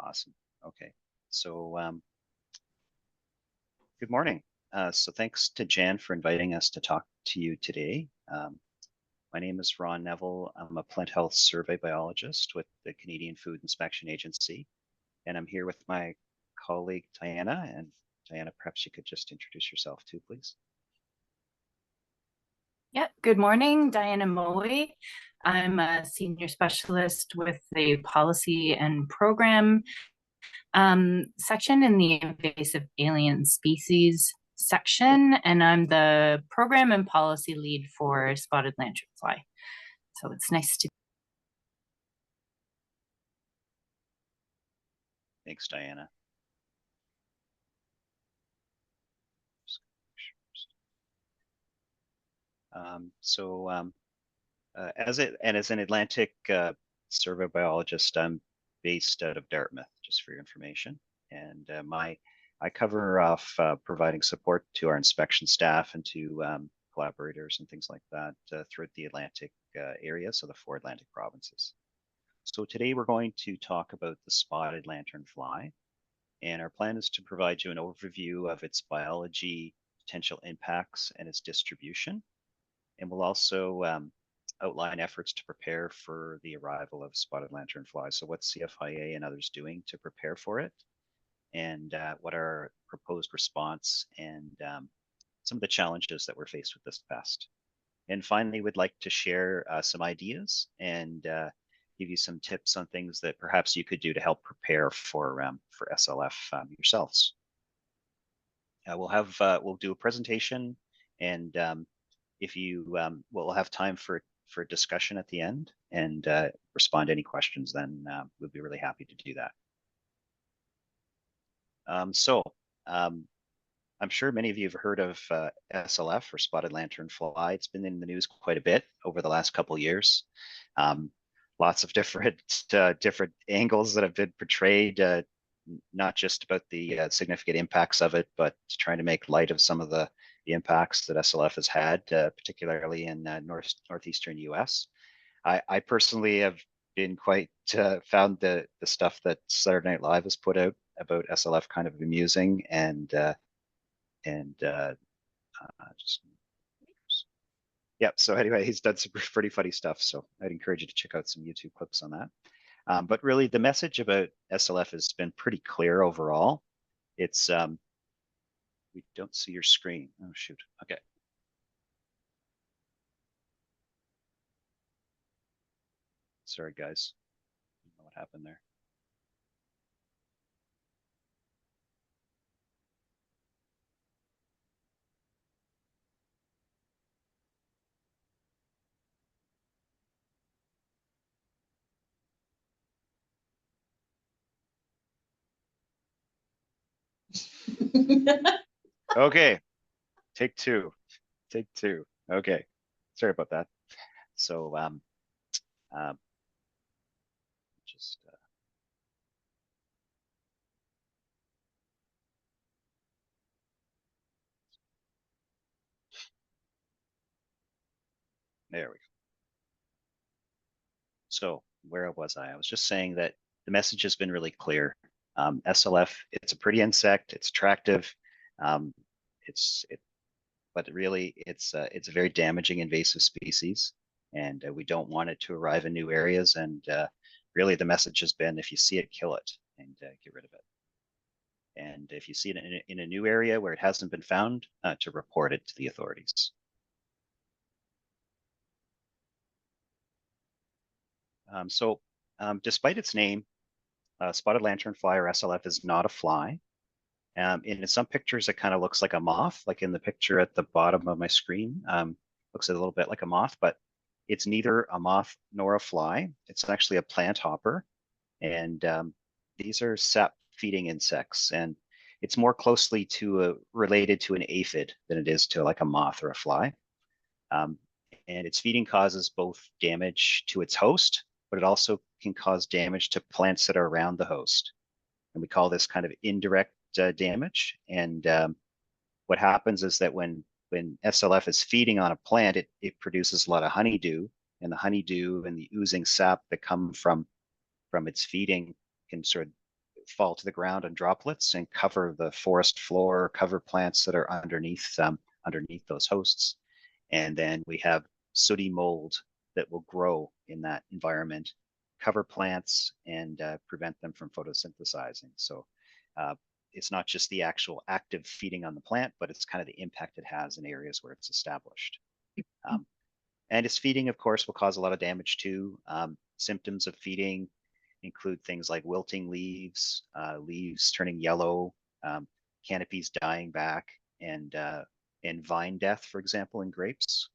Awesome. Okay. So good morning. So thanks to Jan for inviting us to talk to you today. My name is Ron Neville. I'm a plant health survey biologist with the Canadian Food Inspection Agency, and I'm here with my colleague Diana. And Diana, perhaps you could just introduce yourself too, please. Yeah, good morning, Diana Moe. I'm a senior specialist with the policy and program section in the invasive alien species section, and I'm the program and policy lead for spotted lanternfly. So it's nice to. Thanks, Diana. As an Atlantic survey biologist, I'm based out of Dartmouth, just for your information. And I cover off providing support to our inspection staff and to collaborators and things like that throughout the Atlantic area, so the 4 Atlantic provinces. So today we're going to talk about the spotted lanternfly, and our plan is to provide you an overview of its biology, potential impacts, and its distribution. And we'll also outline efforts to prepare for the arrival of spotted lanternfly. So what's CFIA and others doing to prepare for it? And what are our proposed response and some of the challenges that we're faced with this pest? And finally, we'd like to share some ideas and give you some tips on things that perhaps you could do to help prepare for SLF yourselves. We'll do a presentation, and if you we'll have time for discussion at the end and respond to any questions, then we'd be really happy to do that. I'm sure many of you have heard of SLF, or spotted lanternfly. It's been in the news quite a bit over the last couple of years. Lots of different angles that have been portrayed, not just about the significant impacts of it, but trying to make light of some of the impacts that SLF has had, particularly in northeastern US. I personally have been quite found the stuff that Saturday Night Live has put out about SLF kind of amusing and so anyway, he's done some pretty funny stuff. So I'd encourage you to check out some YouTube clips on that. But really, the message about SLF has been pretty clear overall. It's we don't see your screen. Oh shoot. Okay. Sorry, guys. I don't know what happened there. Okay, take two. Okay, sorry about that. So just there we go. So where was I? I was just saying that the message has been really clear. SLF, it's a pretty insect. It's attractive. But really, it's a very damaging invasive species, and we don't want it to arrive in new areas. And really, the message has been: if you see it, kill it and get rid of it. And if you see it in a new area where it hasn't been found, to report it to the authorities. Despite its name, spotted lanternfly, or SLF, is not a fly. In some pictures, it kind of looks like a moth, like in the picture at the bottom of my screen. Looks a little bit like a moth, but it's neither a moth nor a fly. It's actually a plant hopper, and these are sap-feeding insects, and it's more closely related to an aphid than it is to like a moth or a fly. And its feeding causes both damage to its host, but it also can cause damage to plants that are around the host. And we call this kind of indirect damage. And what happens is that when SLF is feeding on a plant, it produces a lot of honeydew, and the honeydew and the oozing sap that come from its feeding can sort of fall to the ground in droplets and cover the forest floor, cover plants that are underneath those hosts. And then we have sooty mold that will grow in that environment, cover plants, and prevent them from photosynthesizing. So it's not just the actual active feeding on the plant, but it's kind of the impact it has in areas where it's established. And its feeding, of course, will cause a lot of damage too. Symptoms of feeding include things like wilting leaves, leaves turning yellow, canopies dying back, and vine death, for example, in grapes.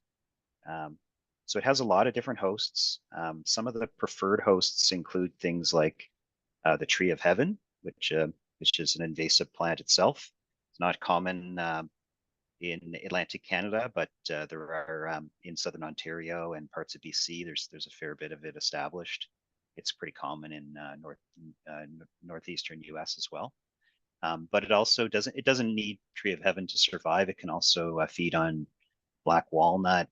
So it has a lot of different hosts. Some of the preferred hosts include things like the tree of heaven, which is an invasive plant itself. It's not common in Atlantic Canada, but there are in southern Ontario and parts of BC. There's a fair bit of it established. It's pretty common in northeastern U.S. as well. But it also doesn't need tree of heaven to survive. It can also feed on black walnut.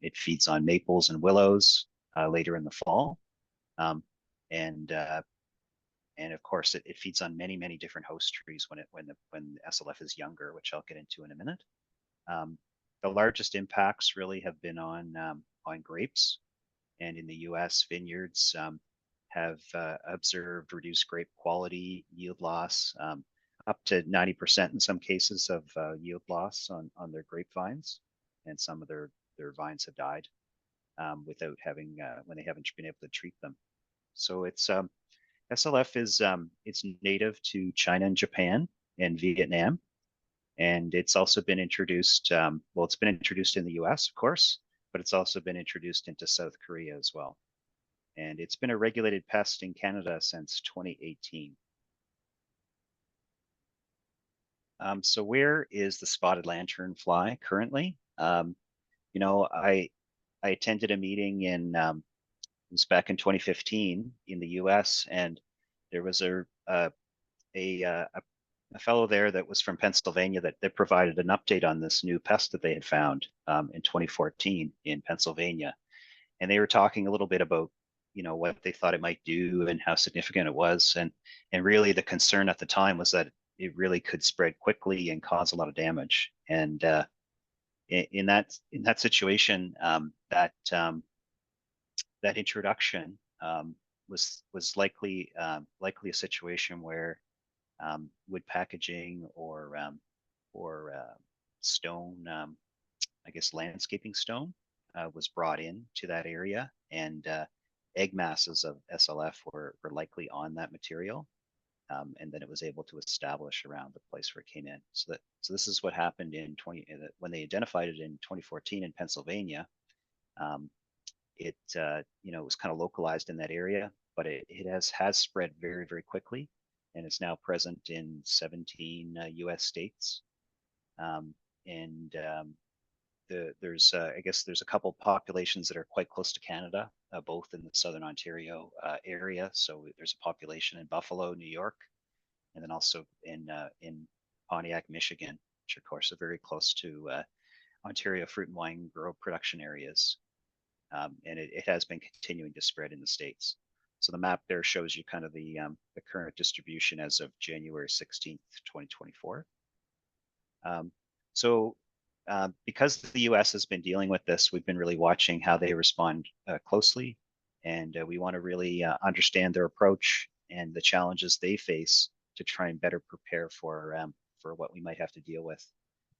It feeds on maples and willows later in the fall, and of course it feeds on many different host trees when the SLF is younger, which I'll get into in a minute. The largest impacts really have been on grapes, and in the U.S. vineyards have observed reduced grape quality, yield loss, up to 90% in some cases of yield loss on their grapevines, and some of their vines have died without having when they haven't been able to treat them. So it's SLF is it's native to China and Japan and Vietnam, and it's also been introduced. Well, it's been introduced in the U.S., of course, but it's also been introduced into South Korea as well. And it's been a regulated pest in Canada since 2018. So where is the spotted lanternfly currently? You know, I attended a meeting it was back in 2015 in the U.S., and there was a fellow there that was from Pennsylvania that provided an update on this new pest that they had found in 2014 in Pennsylvania, and they were talking a little bit about what they thought it might do and how significant it was, and really the concern at the time was that it really could spread quickly and cause a lot of damage. And in that situation, that introduction was likely a situation where wood packaging or stone, I guess landscaping stone, was brought in to that area, and egg masses of SLF were likely on that material, and then it was able to establish around the place where it came in. So this is what happened when they identified it in 2014 in Pennsylvania. It was kind of localized in that area, but it has spread very quickly, and it's now present in 17 U.S. states. There's I guess there's a couple populations that are quite close to Canada, both in the southern Ontario area. So there's a population in Buffalo, New York, and then also in Pontiac, Michigan, which of course are very close to Ontario fruit and wine grow production areas. And it has been continuing to spread in the States. So the map there shows you kind of the current distribution as of January 16th, 2024. Because the U.S. has been dealing with this, we've been really watching how they respond closely, and we want to really understand their approach and the challenges they face to try and better prepare for what we might have to deal with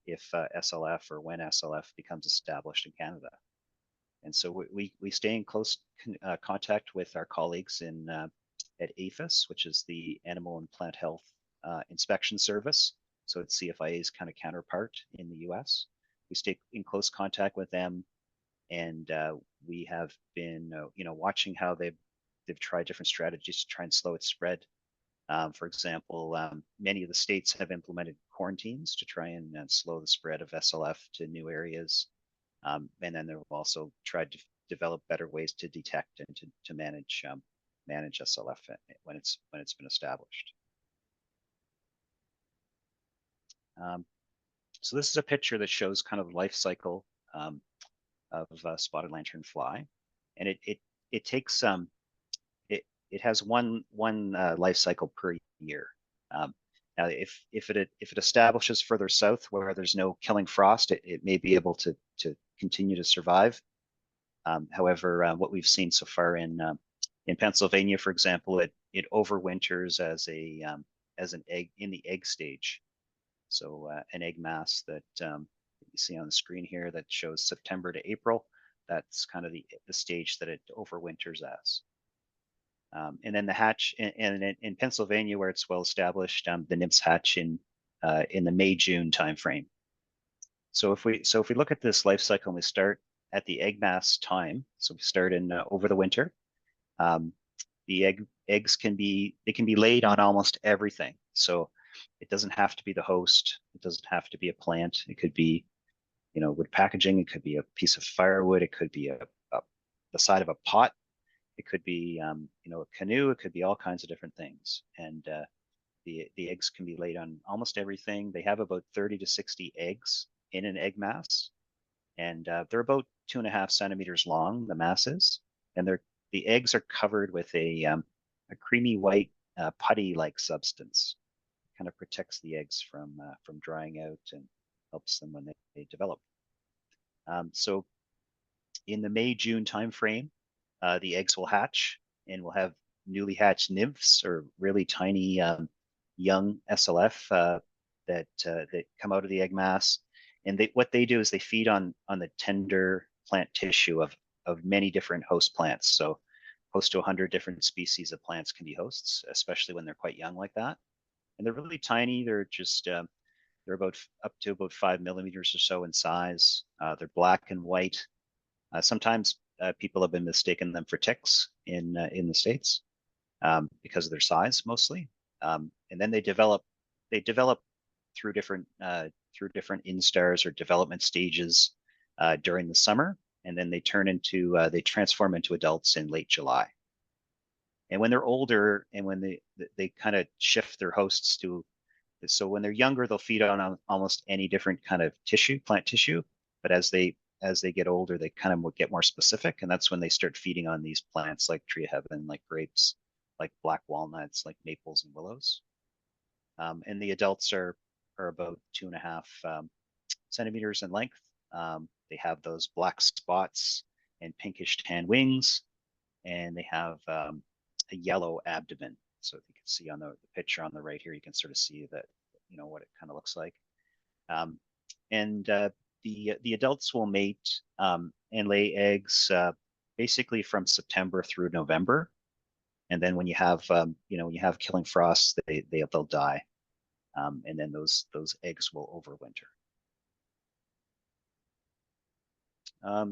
if SLF or when SLF becomes established in Canada. And so we stay in close contact with our colleagues at APHIS, which is the Animal and Plant Health Inspection Service. So it's CFIA's kind of counterpart in the U.S. We stay in close contact with them, and we have been watching how they've tried different strategies to try and slow its spread. For example, many of the states have implemented quarantines to try and slow the spread of SLF to new areas. And then they've also tried to develop better ways to detect and to manage SLF when it's been established. So this is a picture that shows kind of the life cycle of spotted lanternfly, and it takes it has one life cycle per year. Now, if it establishes further south where there's no killing frost, it may be able to continue to survive. However, what we've seen so far in Pennsylvania, for example, it overwinters as an egg in the egg stage. So an egg mass that you see on the screen here that shows September to April. That's kind of the stage that it overwinters as. And then the hatch, and in Pennsylvania, where it's well established, the nymphs hatch in the May-June timeframe. So if we look at this life cycle and we start at the egg mass time, so we start in over the winter, the eggs can be laid on almost everything. So it doesn't have to be the host. It doesn't have to be a plant. It could be, wood packaging. It could be a piece of firewood. It could be the side of a pot. It could be, a canoe. It could be all kinds of different things. And the eggs can be laid on almost everything. They have about 30 to 60 eggs in an egg mass, and they're about 2.5 centimeters long. The mass is, and the eggs are covered with a creamy white putty-like substance. It kind of protects the eggs from drying out and helps them when they develop. So in the May-June timeframe, the eggs will hatch, and we'll have newly hatched nymphs or really tiny young SLF that come out of the egg mass. And what they do is they feed on the tender plant tissue of many different host plants. So close to 100 different species of plants can be hosts, especially when they're quite young like that. And they're really tiny. They're just they're about up to about 5 millimeters or so in size. They're black and white. Sometimes people have been mistaken them for ticks in the States because of their size mostly. And then they develop through different instars or development stages during the summer, and then they transform into adults in late July. And when they're older, and when they kind of shift their hosts to, so when they're younger, they'll feed on almost any different kind of plant tissue. But as they get older, they kind of get more specific, and that's when they start feeding on these plants like tree of heaven, like grapes, like black walnuts, like maples and willows. And the adults are about 2.5 centimeters in length. They have those black spots and pinkish tan wings, and they have a yellow abdomen. So if you can see on the picture on the right here, you can sort of see that, what it kind of looks like. And the adults will mate and lay eggs basically from September through November. And then when you have killing frosts, they'll die. And then those eggs will overwinter.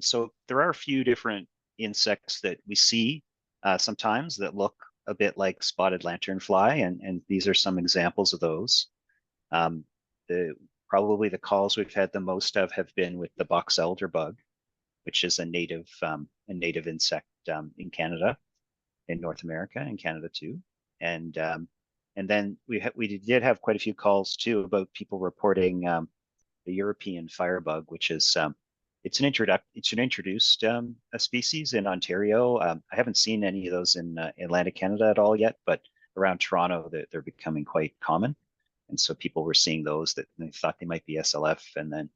So there are a few different insects that we see sometimes that look a bit like spotted lanternfly, and these are some examples of those. Probably the calls we've had the most of have been with the box elder bug, which is a native insect in Canada, in North America, and Canada too. And then we did have quite a few calls too about people reporting the European firebug, which is it's an introduced a species in Ontario. I haven't seen any of those in Atlantic Canada at all yet, but around Toronto they're becoming quite common. And so people were seeing those that they thought they might be SLF. And then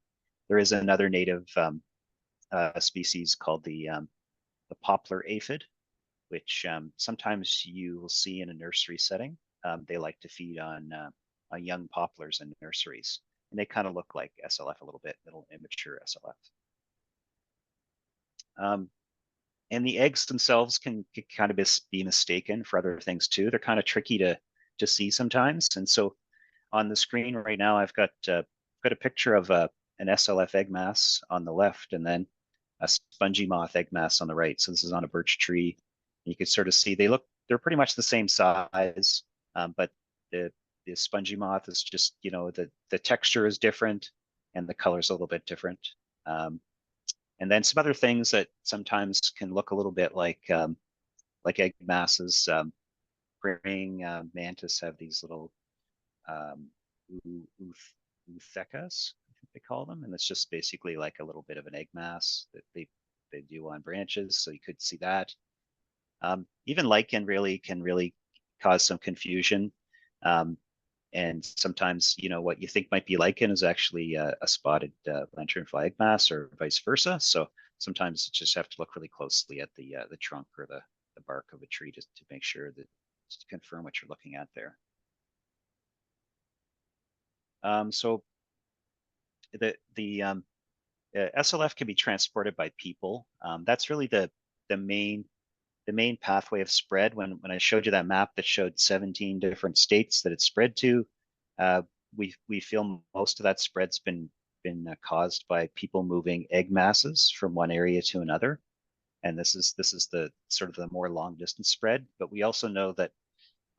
there is another native species called the poplar aphid, which sometimes you will see in a nursery setting. They like to feed on young poplars in nurseries, and they kind of look like SLF a little bit, little immature SLF. And the eggs themselves can kind of be mistaken for other things too. They're kind of tricky to see sometimes. And so on the screen right now, I've got a picture of an SLF egg mass on the left, and then a spongy moth egg mass on the right. So this is on a birch tree. You can sort of see they're pretty much the same size, but the spongy moth is just, the texture is different and the color is a little bit different. And then some other things that sometimes can look a little bit like egg masses. Praying mantis have these little oothecas, I think they call them, and it's just basically like a little bit of an egg mass that they do on branches. So you could see that. Even lichen can really cause some confusion. And sometimes, what you think might be lichen is actually a spotted lanternfly egg mass, or vice versa. So sometimes you just have to look really closely at the trunk or the bark of a tree just to make sure that to confirm what you're looking at there. So the SLF can be transported by people. That's really the main pathway of spread. When I showed you that map that showed 17 different states that it's spread to, we feel most of that spread's been caused by people moving egg masses from one area to another, and this is the sort of the more long distance spread. But we also know that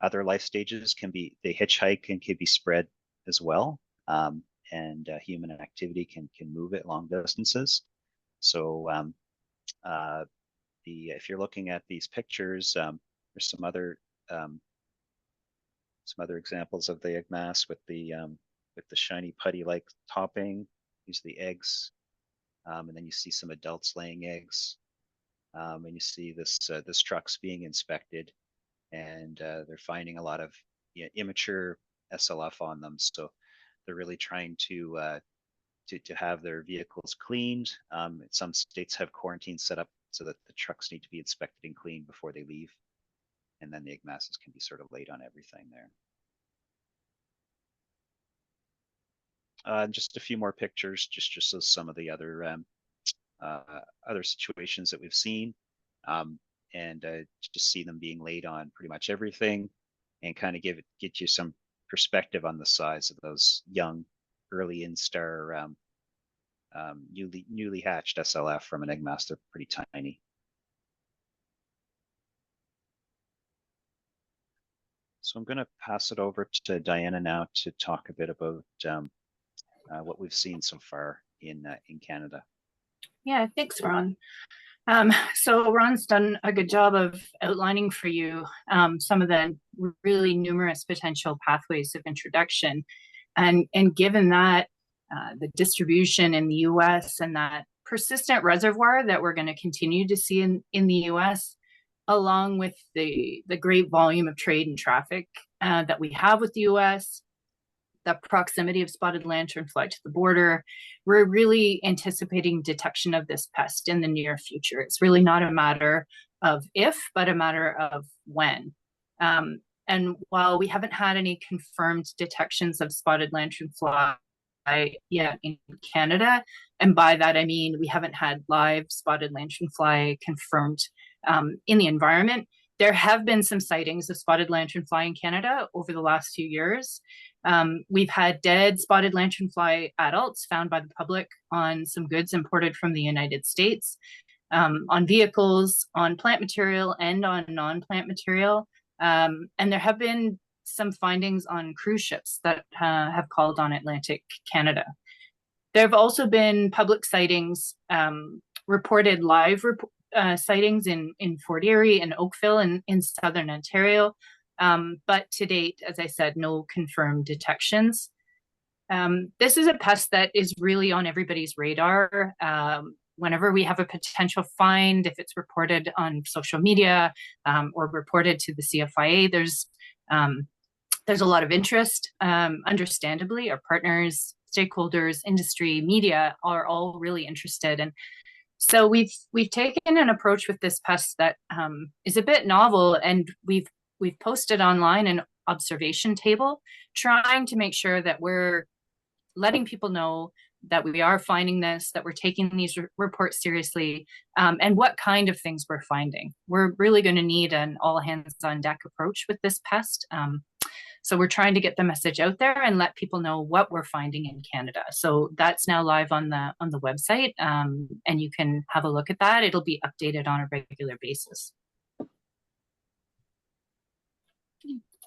other life stages they hitchhike and can be spread as well, and human activity can move it long distances. So if you're looking at these pictures, there's some other examples of the egg mass with the shiny putty-like topping. These are the eggs, and then you see some adults laying eggs, and you see this truck's being inspected, and they're finding a lot of immature SLF on them. So they're really trying to have their vehicles cleaned. Some states have quarantine set up so that the trucks need to be inspected and cleaned before they leave. And then the egg masses can be sort of laid on everything there. Just a few more pictures, just as some of the other situations that we've seen, and just see them being laid on pretty much everything, and kind of get you some perspective on the size of those young, early instar, newly hatched SLF from an egg mass. They're pretty tiny. So I'm going to pass it over to Diana now to talk a bit about what we've seen so far in Canada. Yeah, thanks, Ron. So Ron's done a good job of outlining for you some of the really numerous potential pathways of introduction. And given that the distribution in the US and that persistent reservoir that we're going to continue to see in the US, along with the great volume of trade and traffic that we have with the US, the proximity of spotted lanternfly to the border, we're really anticipating detection of this pest in the near future. It's really not a matter of if, but a matter of when. And while we haven't had any confirmed detections of spotted lanternfly yet in Canada, and by that I mean we haven't had live spotted lanternfly confirmed in the environment, there have been some sightings of spotted lanternfly in Canada over the last few years. We've had dead spotted lanternfly adults found by the public on some goods imported from the United States, on vehicles, on plant material, and on non-plant material. And there have been some findings on cruise ships that have called on Atlantic Canada. There have also been public sightings, reported live sightings in Fort Erie and Oakville in southern Ontario. But to date, as I said, no confirmed detections. This is a pest that is really on everybody's radar. Whenever we have a potential find, if it's reported on social media or reported to the CFIA, there's a lot of interest. Understandably, our partners, stakeholders, industry, media are all really interested. And so we've taken an approach with this pest that is a bit novel, and we've posted online an observation table, trying to make sure that we're letting people know that we are finding this, that we're taking these reports seriously, and what kind of things we're finding. We're really going to need an all hands on deck approach with this pest. So we're trying to get the message out there and let people know what we're finding in Canada. So that's now live on the website, and you can have a look at that. It'll be updated on a regular basis.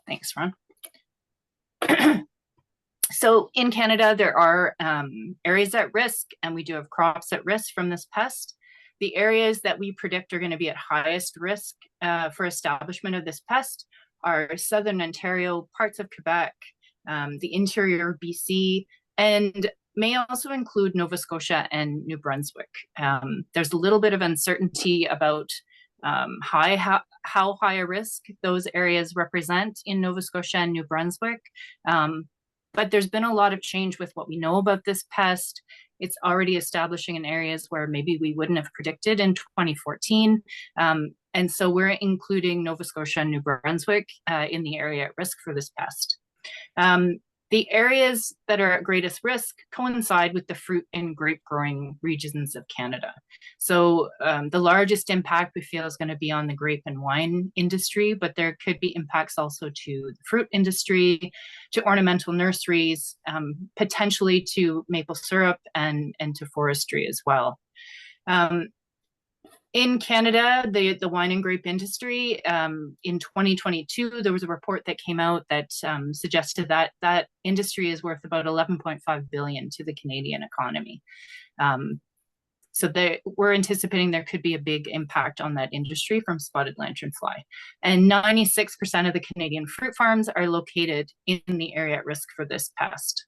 Thanks, Ron. So in Canada, there are areas at risk, and we do have crops at risk from this pest. The areas that we predict are going to be at highest risk for establishment of this pest are southern Ontario, parts of Quebec, the interior BC, and may also include Nova Scotia and New Brunswick. There's a little bit of uncertainty about how high a risk those areas represent in Nova Scotia and New Brunswick. But there's been a lot of change with what we know about this pest. It's already establishing in areas where maybe we wouldn't have predicted in 2014. And so we're including Nova Scotia and New Brunswick in the area at risk for this pest. The areas that are at greatest risk coincide with the fruit and grape growing regions of Canada. So the largest impact we feel is going to be on the grape and wine industry, but there could be impacts also to the fruit industry, to ornamental nurseries, potentially to maple syrup and to forestry as well. In Canada, the wine and grape industry, in 2022, there was a report that came out that suggested that that industry is worth about $11.5 billion to the Canadian economy. So we're anticipating there could be a big impact on that industry from spotted lanternfly. And 96% of the Canadian fruit farms are located in the area at risk for this pest.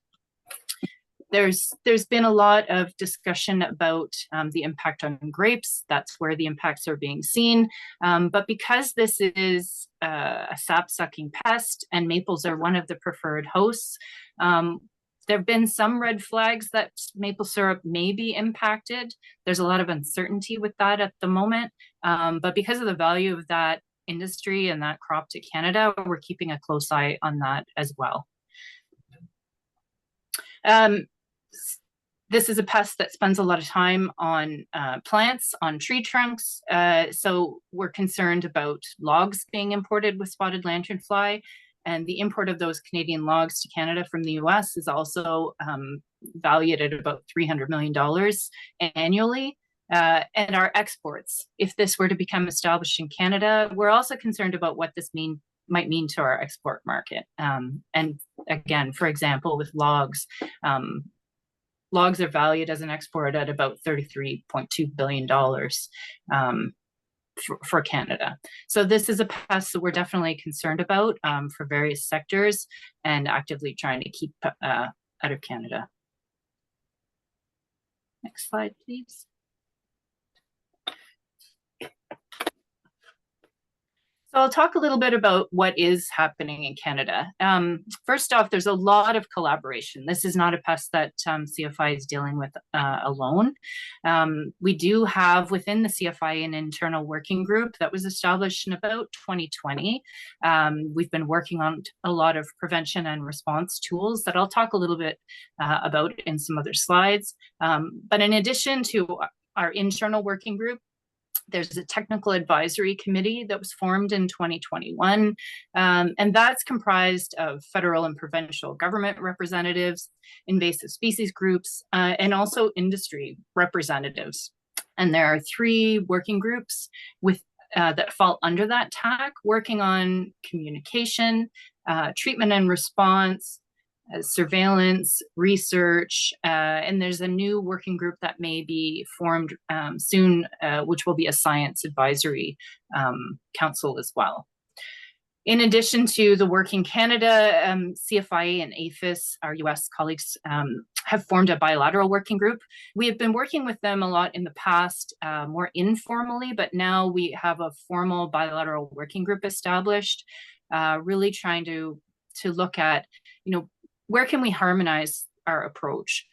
There's been a lot of discussion about the impact on grapes. That's where the impacts are being seen. But because this is a sap-sucking pest and maples are one of the preferred hosts, there have been some red flags that maple syrup may be impacted. There's a lot of uncertainty with that at the moment. But because of the value of that industry and that crop to Canada, we're keeping a close eye on that as well. This is a pest that spends a lot of time on plants, on tree trunks. So we're concerned about logs being imported with spotted lanternfly. And the import of those Canadian logs to Canada from the US is also valued at about $300 million annually. And our exports, if this were to become established in Canada, we're also concerned about what this might mean to our export market. And again, for example, with logs, logs are valued as an export at about $33.2 billion for Canada. So this is a pest that we're definitely concerned about for various sectors and actively trying to keep out of Canada. Next slide, please. So I'll talk a little bit about what is happening in Canada. First off, there's a lot of collaboration. This is not a pest that CFIA is dealing with alone. We do have within the CFIA an internal working group that was established in about 2020. We've been working on a lot of prevention and response tools that I'll talk a little bit about in some other slides. But in addition to our internal working group, there's a technical advisory committee that was formed in 2021, and that's comprised of federal and provincial government representatives, invasive species groups, and also industry representatives. And there are 3 working groups with that fall under that TAC, working on communication, treatment and response, surveillance, research, and there's a new working group that may be formed soon, which will be a science advisory council as well. In addition to the work in Canada, CFIA and APHIS, our US colleagues, have formed a bilateral working group. We have been working with them a lot in the past, more informally, but now we have a formal bilateral working group established, really trying to look at, where can we harmonize our approach?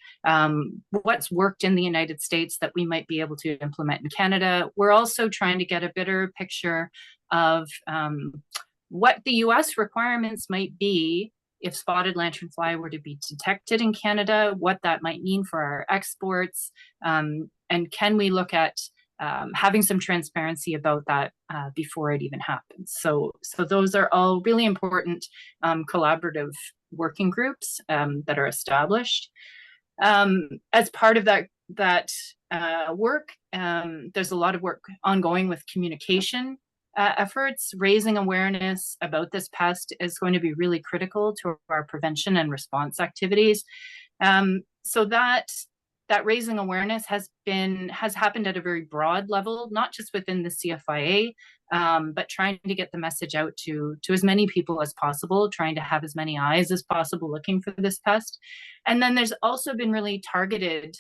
What's worked in the United States that we might be able to implement in Canada? We're also trying to get a better picture of what the US requirements might be if spotted lanternfly were to be detected in Canada, what that might mean for our exports, and can we look at having some transparency about that before it even happens. So those are all really important collaborative working groups that are established. As part of that work, there's a lot of work ongoing with communication efforts. Raising awareness about this pest is going to be really critical to our prevention and response activities. So that raising awareness has happened at a very broad level, not just within the CFIA, but trying to get the message out to as many people as possible, trying to have as many eyes as possible looking for this pest. And then there's also been really targeted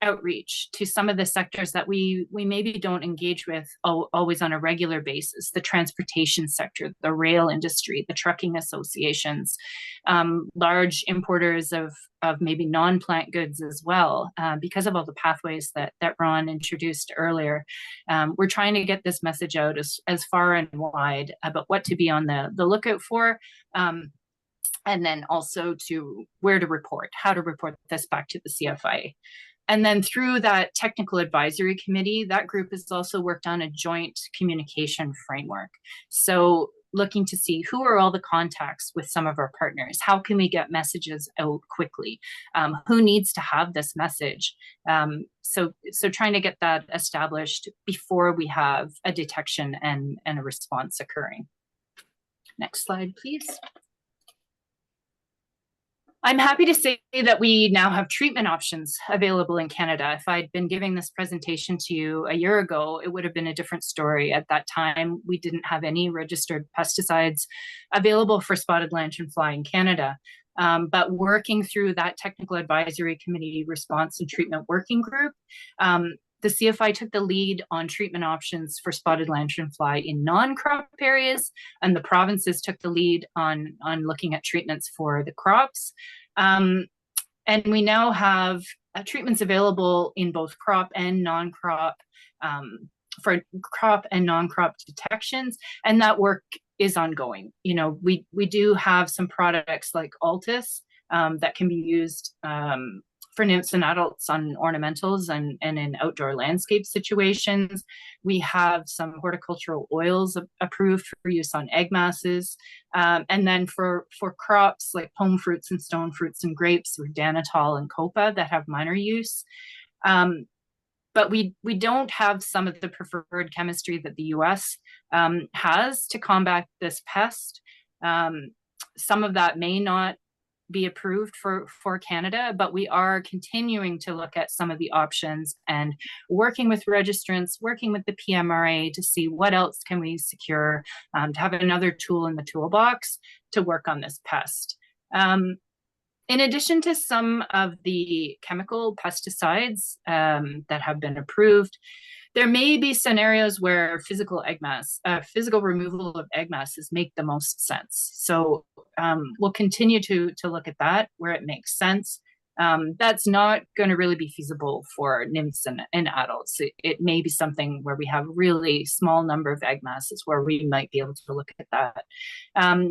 outreach to some of the sectors that we maybe don't engage with always on a regular basis: the transportation sector, the rail industry, the trucking associations, large importers of maybe non-plant goods as well, because of all the pathways that Ron introduced earlier. We're trying to get this message out as far and wide about what to be on the lookout for, and then also to where to report, how to report this back to the CFIA. And then through that technical advisory committee, that group has also worked on a joint communication framework. So looking to see who are all the contacts with some of our partners, how can we get messages out quickly, who needs to have this message. So trying to get that established before we have a detection and a response occurring. Next slide, please. I'm happy to say that we now have treatment options available in Canada. If I'd been giving this presentation to you a year ago, it would have been a different story. At that time, we didn't have any registered pesticides available for spotted lanternfly in Canada. But working through that technical advisory committee response and treatment working group, the CFI took the lead on treatment options for spotted lanternfly in non-crop areas, and the provinces took the lead on looking at treatments for the crops. And we now have treatments available in both crop and non-crop, for crop and non-crop detections, and that work is ongoing. You know, we do have some products like Altus that can be used for nymphs and adults on ornamentals and in outdoor landscape situations. We have some horticultural oils approved for use on egg masses. And then for crops like pome fruits and stone fruits and grapes, with danitol and copa that have minor use. But we don't have some of the preferred chemistry that the US has to combat this pest. Some of that may not be approved for Canada, but we are continuing to look at some of the options and working with registrants, working with the PMRA to see what else can we secure, to have another tool in the toolbox to work on this pest. In addition to some of the chemical pesticides that have been approved, there may be scenarios where physical removal of egg masses make the most sense. So we'll continue to look at that where it makes sense. That's not going to really be feasible for nymphs and adults. It may be something where we have really small number of egg masses where we might be able to look at that.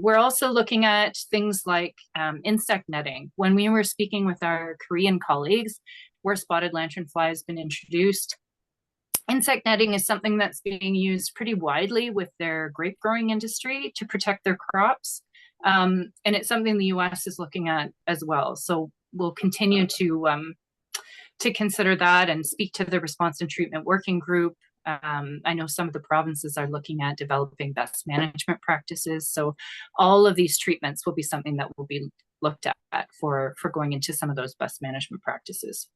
We're also looking at things like insect netting. When we were speaking with our Korean colleagues, where spotted lanternfly has been introduced, insect netting is something that's being used pretty widely with their grape growing industry to protect their crops. And it's something the US is looking at as well. So we'll continue to consider that and speak to the response and treatment working group. I know some of the provinces are looking at developing best management practices. So all of these treatments will be something that will be looked at for going into some of those best management practices.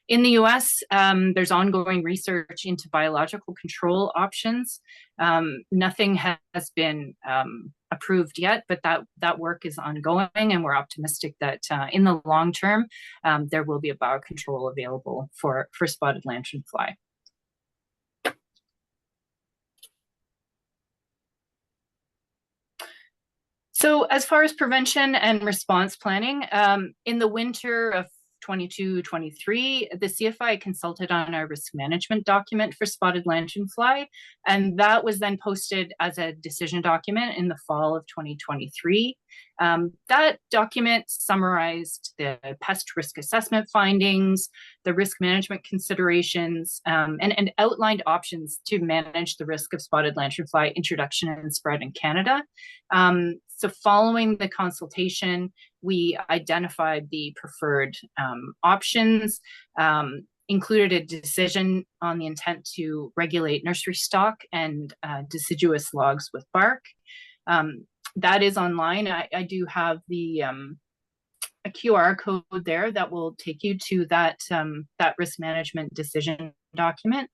In the US, there's ongoing research into biological control options. Nothing has been approved yet, but that work is ongoing, and we're optimistic that in the long term, there will be a biocontrol available for spotted lanternfly. So as far as prevention and response planning, in the winter of 22-23, the CFI consulted on our risk management document for spotted lanternfly, and that was then posted as a decision document in the fall of 2023. That document summarized the pest risk assessment findings, the risk management considerations, and outlined options to manage the risk of spotted lanternfly introduction and spread in Canada. So following the consultation, we identified the preferred options, included a decision on the intent to regulate nursery stock and deciduous logs with bark. That is online. I do have a QR code there that will take you to that risk management decision document.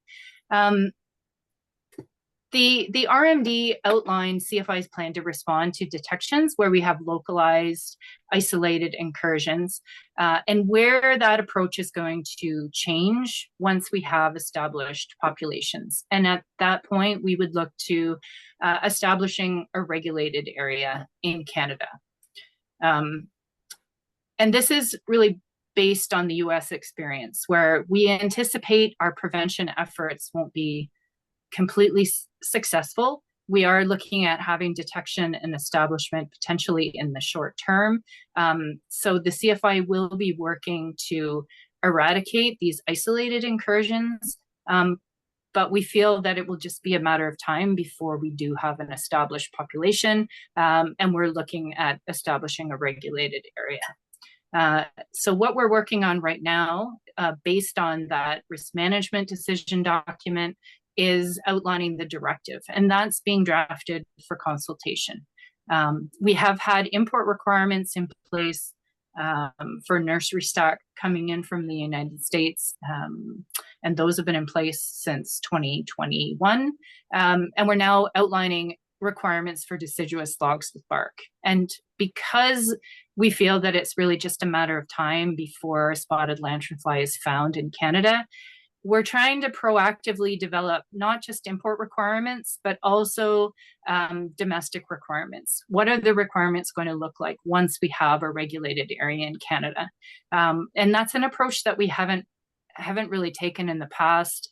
The RMD outlined CFI's plan to respond to detections where we have localized, isolated incursions, and where that approach is going to change once we have established populations. And at that point, we would look to establishing a regulated area in Canada. And this is really based on the US experience, where we anticipate our prevention efforts won't be completely successful. We are looking at having detection and establishment potentially in the short term. So the CFI will be working to eradicate these isolated incursions, but we feel that it will just be a matter of time before we do have an established population, and we're looking at establishing a regulated area. So what we're working on right now, based on that risk management decision document, is outlining the directive, and that's being drafted for consultation. We have had import requirements in place for nursery stock coming in from the United States, and those have been in place since 2021. And we're now outlining requirements for deciduous logs with bark. And because we feel that it's really just a matter of time before spotted lanternfly is found in Canada, we're trying to proactively develop not just import requirements, but also domestic requirements. What are the requirements going to look like once we have a regulated area in Canada? And that's an approach that we haven't really taken in the past,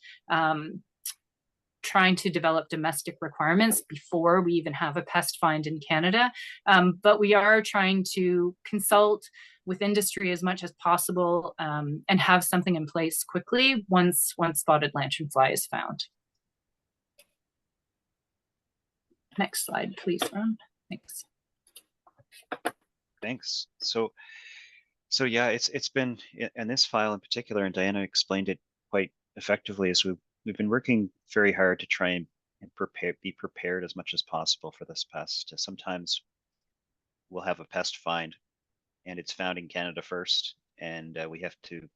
trying to develop domestic requirements before we even have a pest find in Canada. But we are trying to consult with industry as much as possible, and have something in place quickly once spotted lanternfly is found. Next slide, please, Ron. Thanks. Thanks. So yeah, it's been, in this file in particular, and Diana explained it quite effectively, as we've been working very hard to try and be prepared as much as possible for this pest. Sometimes we'll have a pest find and it's found in Canada first, and we have to,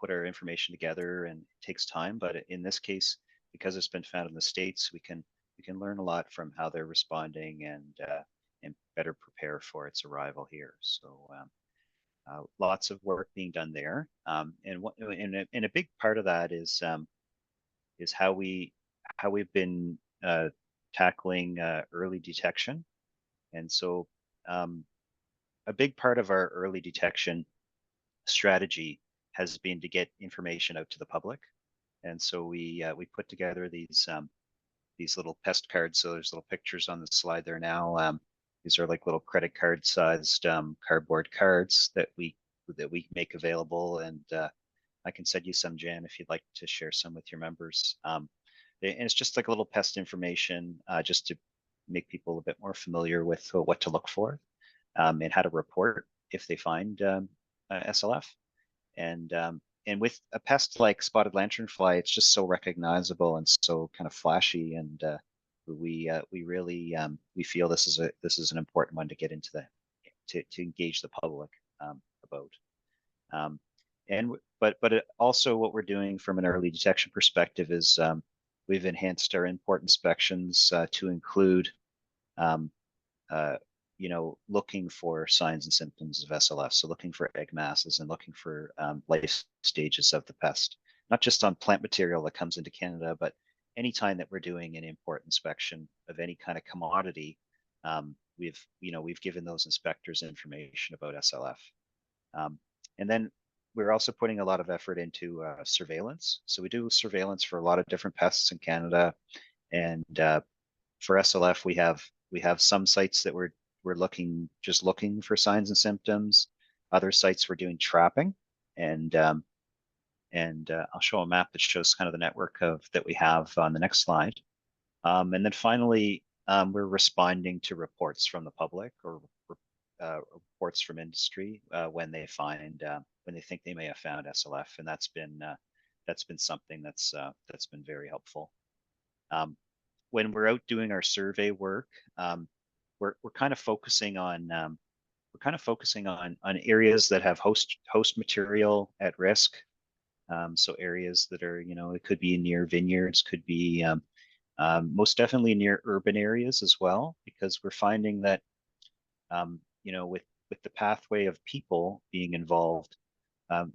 put our information together, and it takes time. But in this case, because it's been found in the States, we can learn a lot from how they're responding, and better prepare for its arrival here. So lots of work being done there, and a big part of that is how we've been tackling early detection. And so a big part of our early detection strategy has been to get information out to the public. And so we put together these little pest cards. So there's little pictures on the slide there now. These are like little credit card sized cardboard cards that we make available, and I can send you some, Jan, if you'd like to share some with your members. And it's just like a little pest information, just to make people a bit more familiar with what to look for, and how to report if they find SLF. And with a pest like spotted lanternfly, it's just so recognizable and so kind of flashy, and we really we feel this is an important one to get into to engage the public about. But also what we're doing from an early detection perspective is we've enhanced our import inspections to include looking for signs and symptoms of SLF. So looking for egg masses and looking for life stages of the pest, not just on plant material that comes into Canada, but anytime that we're doing an import inspection of any kind of commodity, we've given those inspectors information about SLF. And then we're also putting a lot of effort into surveillance. So we do surveillance for a lot of different pests in Canada, and for SLF, we have some sites that we're just looking for signs and symptoms. Other sites we're doing trapping, and I'll show a map that shows kind of the network that we have on the next slide. And then finally, we're responding to reports from the public, or reports from industry when they think they may have found SLF, and that's been something that's been very helpful. When we're out doing our survey work, we're kind of focusing on areas that have host material at risk. So areas that are, it could be near vineyards, could be most definitely near urban areas as well, because we're finding that with the pathway of people being involved,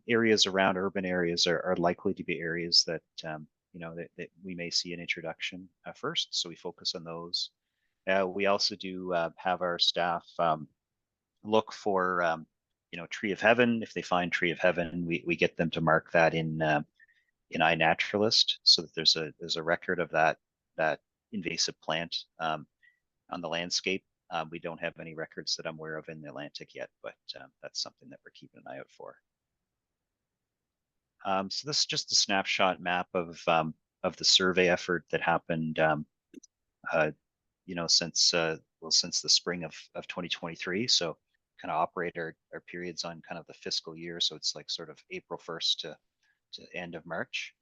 areas around urban areas are likely to be areas that that we may see an introduction first. So we focus on those. We also do have our staff look for Tree of Heaven. If they find Tree of Heaven, we get them to mark that in iNaturalist, so that there's a record of that invasive plant on the landscape. We don't have any records that I'm aware of in the Atlantic yet, but that's something that we're keeping an eye out for. So this is just a snapshot map of the survey effort that happened, uh, since since the spring of 2023. So kind of operate our periods on kind of the fiscal year. So it's like sort of April 1st to end of March.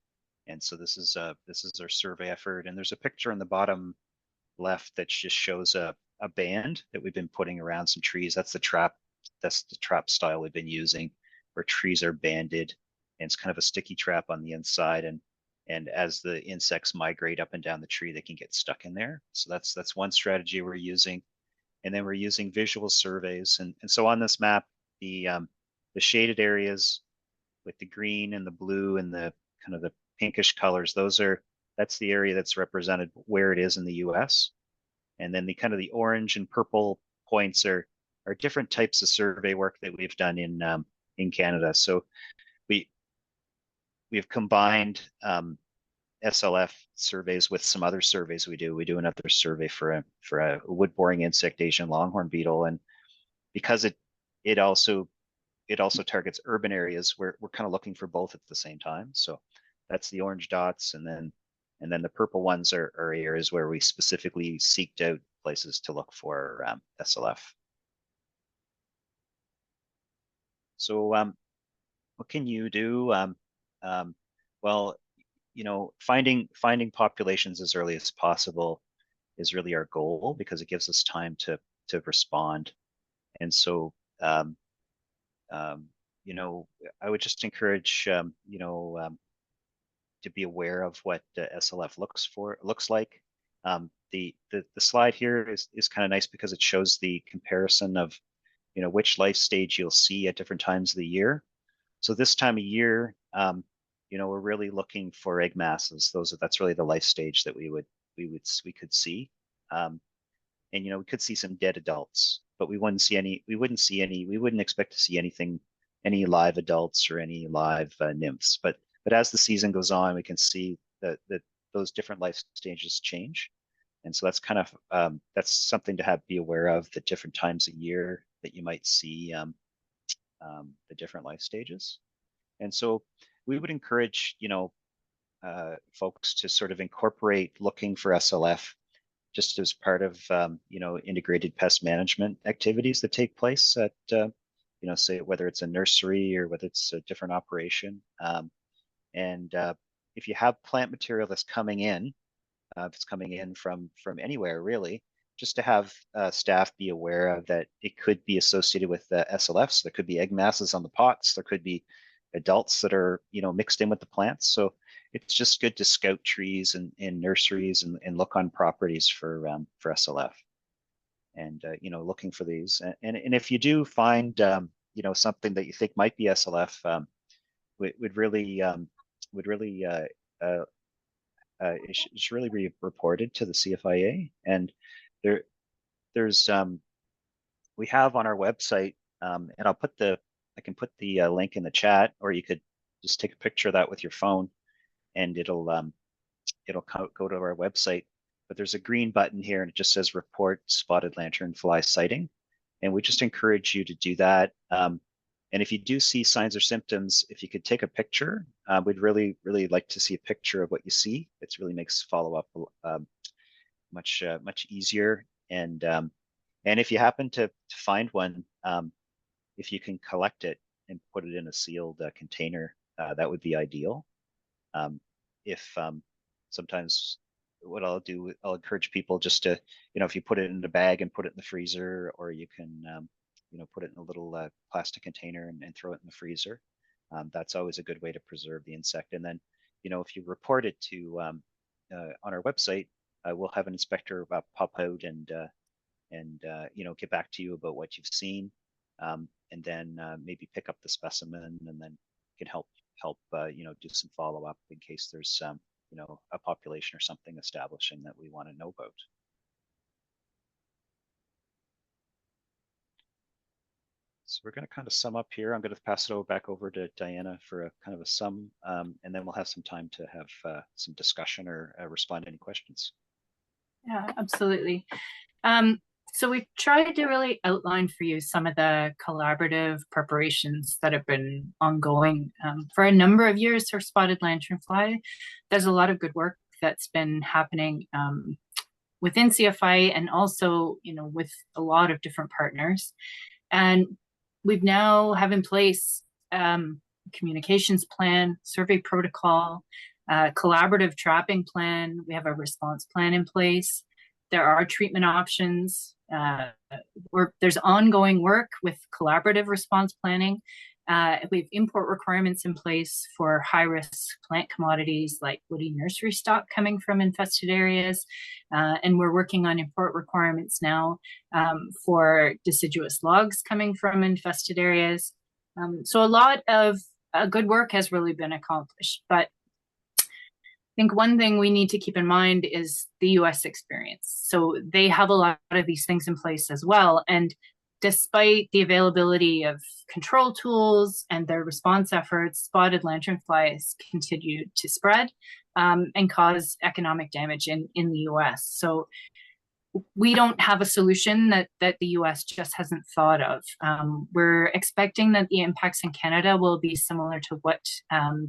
And so this is our survey effort. And there's a picture on the bottom left that just shows a band that we've been putting around some trees. That's the trap. That's the trap style we've been using, where trees are banded, and it's kind of a sticky trap on the inside. And as the insects migrate up and down the tree, they can get stuck in there. So that's one strategy we're using. And then we're using visual surveys. And so on this map, the shaded areas with the green and the blue and the kind of the pinkish colors, that's the area that's represented where it is in the US. And then the kind of the orange and purple points are different types of survey work that we've done in Canada. So we've combined SLF surveys with some other surveys we do. We do another survey for a wood boring insect, Asian longhorn beetle, and because it also targets urban areas, we're kind of looking for both at the same time. So that's the orange dots, and then the purple ones are areas where we specifically seeked out places to look for SLF. So what can you do? Well, finding populations as early as possible is really our goal, because it gives us time to respond. And so I would just encourage to be aware of what SLF looks like. The slide here is kind of nice because it shows the comparison of which life stage you'll see at different times of the year. So this time of year, we're really looking for egg masses. That's really the life stage that we could see. And we could see some dead adults, but we wouldn't expect to see any live adults or any live nymphs. But as the season goes on, we can see that those different life stages change. And so that's kind of that's something to be aware of, the different times a year that you might see the different life stages. And so we would encourage folks to sort of incorporate looking for SLF just as part of integrated pest management activities that take place at say whether it's a nursery or whether it's a different operation. And if you have plant material that's coming in, if it's coming in from anywhere really, just to have staff be aware of that it could be associated with SLFs. There could be egg masses on the pots. There could be adults that are mixed in with the plants. So it's just good to scout trees in nurseries and look on properties for SLF, and looking for these. And if you do find something that you think might be SLF, would really it should really be reported to the CFIA. And there's we have on our website, and I can put the link in the chat, or you could just take a picture of that with your phone, and it'll go to our website. But there's a green button here, and it just says report spotted lanternfly sighting, and we just encourage you to do that. And if you do see signs or symptoms, if you could take a picture, we'd really like to see a picture of what you see. It really makes follow-up much easier. And if you happen to find one, if you can collect it and put it in a sealed container, that would be ideal. If sometimes what I'll do, I'll encourage people just to, if you put it in a bag and put it in the freezer, or you can, put it in a little plastic container and throw it in the freezer. That's always a good way to preserve the insect. And then, if you report it to on our website, we'll have an inspector pop out and get back to you about what you've seen, and then maybe pick up the specimen, and then can help do some follow up in case there's a population or something establishing that we want to know about. So we're going to kind of sum up here. I'm going to pass it back over to Diana for a kind of a sum, and then we'll have some time to have some discussion or respond to any questions. Yeah, absolutely. So we've tried to really outline for you some of the collaborative preparations that have been ongoing for a number of years for spotted lanternfly. There's a lot of good work that's been happening within CFIA and also, with a lot of different partners. And we've now have in place communications plan, survey protocol, collaborative trapping plan. We have a response plan in place. There are treatment options. There's ongoing work with collaborative response planning. We have import requirements in place for high-risk plant commodities like woody nursery stock coming from infested areas. And we're working on import requirements now for deciduous logs coming from infested areas. So a lot of good work has really been accomplished. But I think one thing we need to keep in mind is the US experience. So they have a lot of these things in place as well. And despite the availability of control tools and their response efforts, spotted lanternflies continue to spread and cause economic damage in the US. So we don't have a solution that the US just hasn't thought of. We're expecting that the impacts in Canada will be similar to what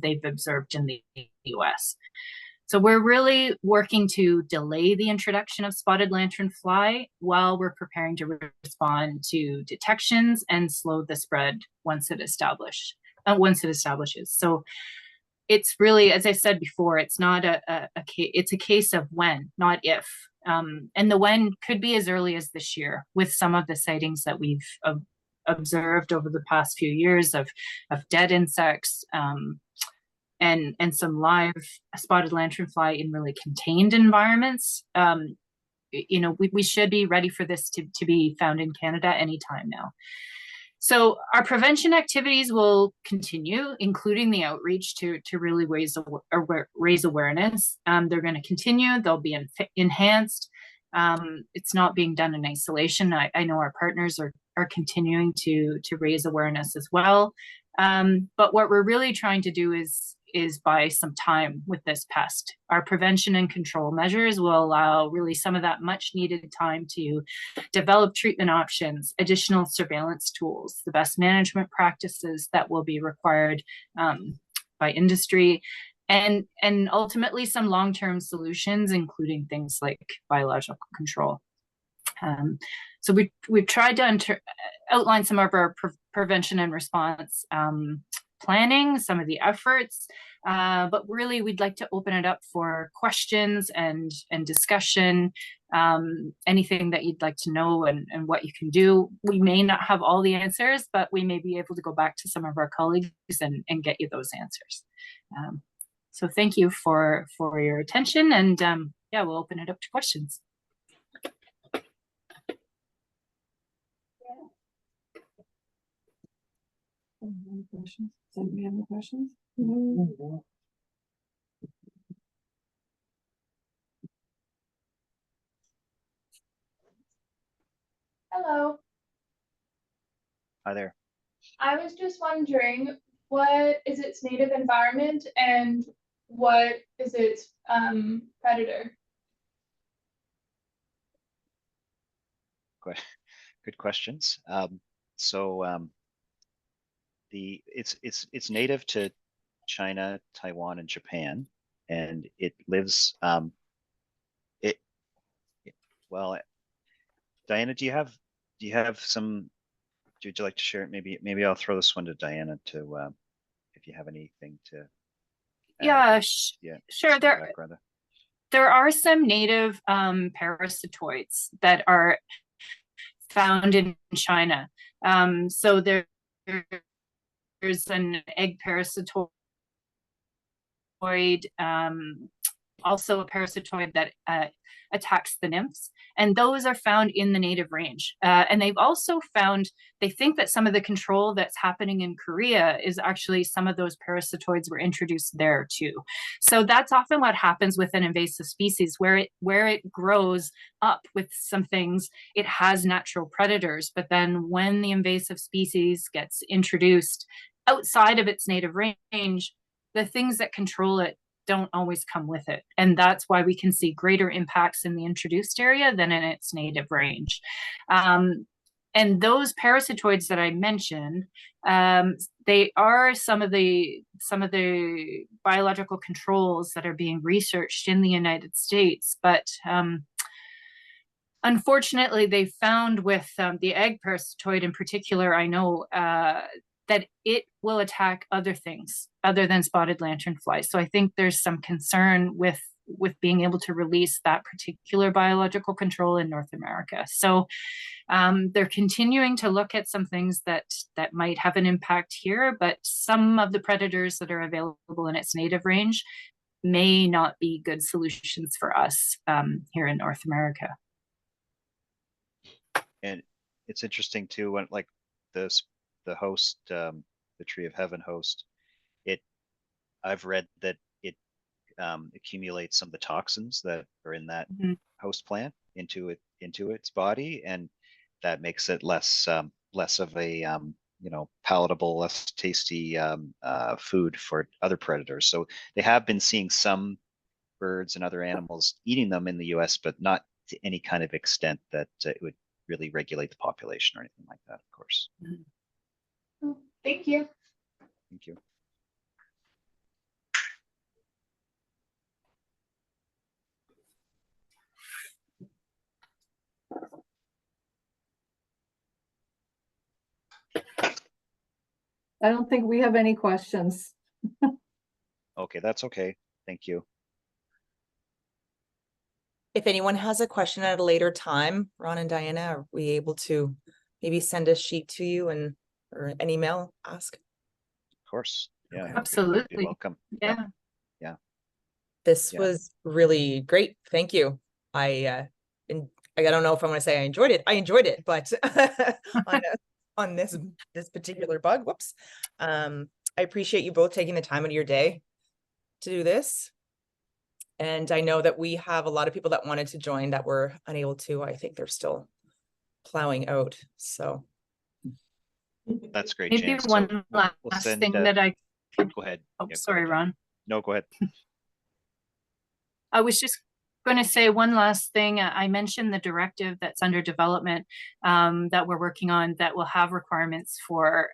they've observed in the US. So we're really working to delay the introduction of spotted lanternfly while we're preparing to respond to detections and slow the spread once it establishes. So it's really, as I said before, it's not it's a case of when, not if. And the when could be as early as this year with some of the sightings that we've observed over the past few years of dead insects and some live spotted lanternfly in really contained environments. We should be ready for this to be found in Canada anytime now. So our prevention activities will continue, including the outreach to really raise awareness. They're going to continue. They'll be enhanced. It's not being done in isolation. I know our partners are continuing to raise awareness as well. But what we're really trying to do is buy some time with this pest. Our prevention and control measures will allow really some of that much needed time to develop treatment options, additional surveillance tools, the best management practices that will be required by industry, and ultimately some long-term solutions, including things like biological control. So we've tried to outline some of our prevention and response planning, some of the efforts, but really we'd like to open it up for questions and discussion, anything that you'd like to know and what you can do. We may not have all the answers, but we may be able to go back to some of our colleagues and get you those answers. So thank you for your attention, and yeah, we'll open it up to questions. Any questions? Does anybody have any questions? Hello. Hi there. I was just wondering, what is its native environment and what is its predator? Good questions. It's native to China, Taiwan, and Japan, and it lives. Well, Diana, do you have some? Would you like to share it? Maybe I'll throw this one to Diana to if you have anything to. Yeah, sure. There are some native parasitoids that are found in China. So there's an egg parasitoid also a parasitoid that attacks the nymphs, and those are found in the native range. And they've also found, they think that some of the control that's happening in Korea is actually some of those parasitoids were introduced there too. So that's often what happens with an invasive species, where it grows up with some things, it has natural predators, but then when the invasive species gets introduced outside of its native range, the things that control it don't always come with it. And that's why we can see greater impacts in the introduced area than in its native range. And those parasitoids that I mentioned, they are some of the biological controls that are being researched in the United States. But unfortunately, they found with the egg parasitoid in particular, I know that it will attack other things other than spotted lanternflies. So I think there's some concern with being able to release that particular biological control in North America. So they're continuing to look at some things that might have an impact here, but some of the predators that are available in its native range may not be good solutions for us here in North America. And it's interesting too, when like the host, the Tree of Heaven host, I've read that it accumulates some of the toxins that are in that host plant into its body, and that makes it less of a palatable, less tasty food for other predators. So they have been seeing some birds and other animals eating them in the U.S., but not to any kind of extent that it would really regulate the population or anything like that, of course. Thank you. Thank you. I don't think we have any questions. Okay, that's okay. Thank you. If anyone has a question at a later time, Ron and Diana, are we able to maybe send a sheet to you or an email ask? Of course. Yeah. Okay. Absolutely. You're welcome. Yeah. This Yeah. was really great. Thank you. I don't know if I'm going to say I enjoyed it. I enjoyed it, but on this particular bug, whoops. I appreciate you both taking the time out of your day to do this. And I know that we have a lot of people that wanted to join that were unable to. I think they're still plowing out. So That's great, Maybe James. one So last we'll send, thing that I could, go ahead. oh, Yeah, go sorry, ahead. Ron. No, go ahead. I was just going to say one last thing. I mentioned the directive that's under development that we're working on that will have requirements for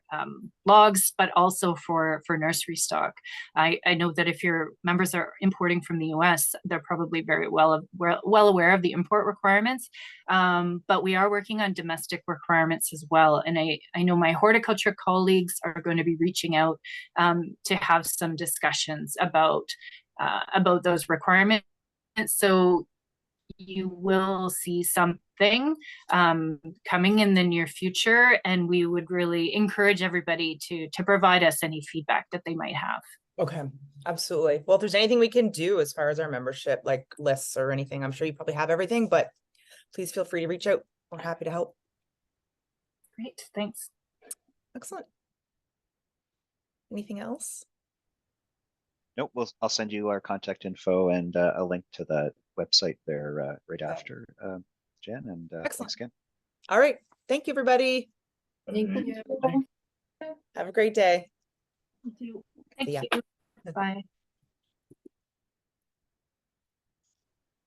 logs, but also for nursery stock. I know that if your members are importing from the US, they're probably very well aware of the import requirements, but we are working on domestic requirements as well. And I know my horticulture colleagues are going to be reaching out to have some discussions about those requirements. So you will see something coming in the near future, and we would really encourage everybody to provide us any feedback that they might have. okay, absolutely. Well, if there's anything we can do as far as our membership, like lists or anything, I'm sure you probably have everything, but please feel free to reach out. We're happy to help. Great, thanks. Excellent. Anything else? Nope, I'll send you our contact info and a link to the website there right after, Jen, and thanks Excellent. again. All right. Thank you, everybody. Thank you. Have a great day. Thank See ya. you. Bye.